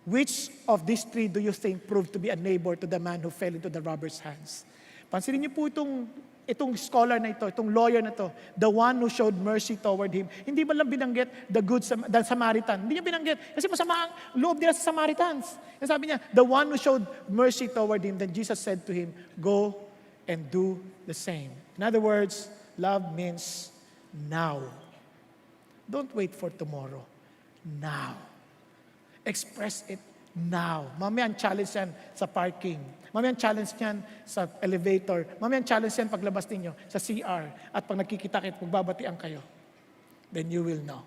Which of these three do you think proved to be a neighbor to the man who fell into the robber's hands? Pansinin niyo po itong scholar na ito, itong lawyer na ito, the one who showed mercy toward him. Hindi ba lang binanggit the Samaritan? Hindi niya binanggit kasi masama ang loob nila sa Samaritans. Yung sabi niya, the one who showed mercy toward him, then Jesus said to him, go and do the same. In other words, love means now. Don't wait for tomorrow. Now. Express it now. Mamaya ang challenge yan sa parking. Mamaya ang challenge yan sa elevator. Mamaya ang challenge yan paglabas ninyo sa CR. At pag nagkikita-kit, magbabatian kayo. Then you will know.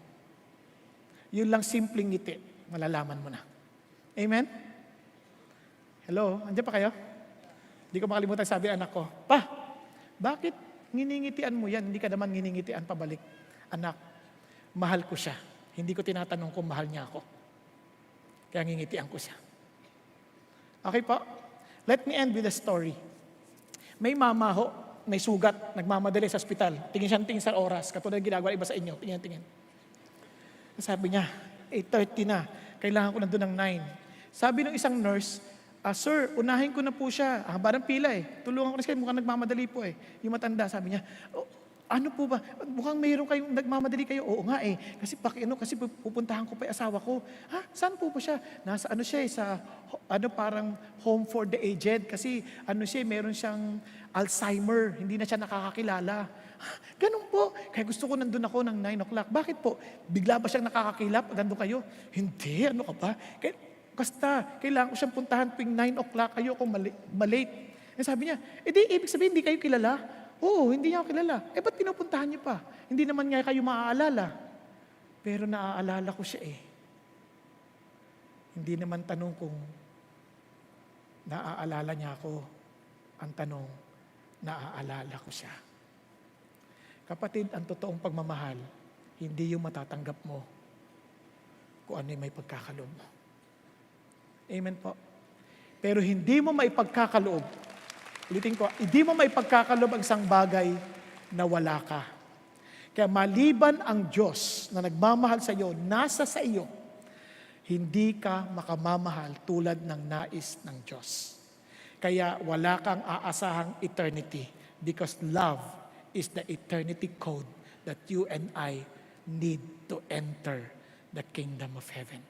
Yun lang simpleng ngiti, malalaman mo na. Amen? Hello? Andiyan pa kayo? Hindi ko makalimutan sabi anak ko, Pa, bakit nginingitian mo yan? Hindi ka naman nginingitian pabalik. Anak, mahal ko siya. Hindi ko tinatanong kung mahal niya ako. Kaya ngingitian ko siya. Okay po? Let me end with a story. May mama ho, may sugat, nagmamadali sa ospital. Tingin sa oras, katulad ng ginagawa iba sa inyo. Tingin. Sabi niya, 8:30 na, kailangan ko nandun ng 9. Sabi ng isang nurse, Sir, unahin ko na po siya. Haba ng pila Tulungan ko na siya, mukhang nagmamadali po Yung matanda, sabi niya, ano po ba? Mukhang mayroon kayong nagmamadali kayo. Oo nga Kasi kasi pupuntahan ko pa yung asawa ko. Ha? Saan po ba siya? Nasa siya sa parang home for the aged. Kasi meron siyang Alzheimer. Hindi na siya nakakakilala. Ha? Ganun po. Kaya gusto ko nandun ako ng 9 o'clock. Bakit po? Bigla ba siyang nakakakilap? Nandun kayo? Hindi. Ano ka ba? Basta, kailangan ko siyang puntahan tuwing 9 o'clock. Ayoko malate. Sabi niya, ibig sabihin, hindi kayo kilala. Oo, hindi niya ako kilala. Ba't pinupuntahan niyo pa? Hindi naman nga kayo maaalala. Pero naaalala ko siya Hindi naman tanong kung naaalala niya ako. Ang tanong, naaalala ko siya. Kapatid, ang totoong pagmamahal, hindi yung matatanggap mo kung ano yung may pagkakaloob mo. Amen po. Pero hindi mo maipagkakaloob, ulitin ko, hindi mo maipagkakaloob ang isang bagay na wala ka. Kaya maliban ang Diyos na nagmamahal sa iyo, nasa sa iyo, hindi ka makamamahal tulad ng nais ng Diyos. Kaya wala kang aasahang eternity because love is the eternity code that you and I need to enter the kingdom of heaven.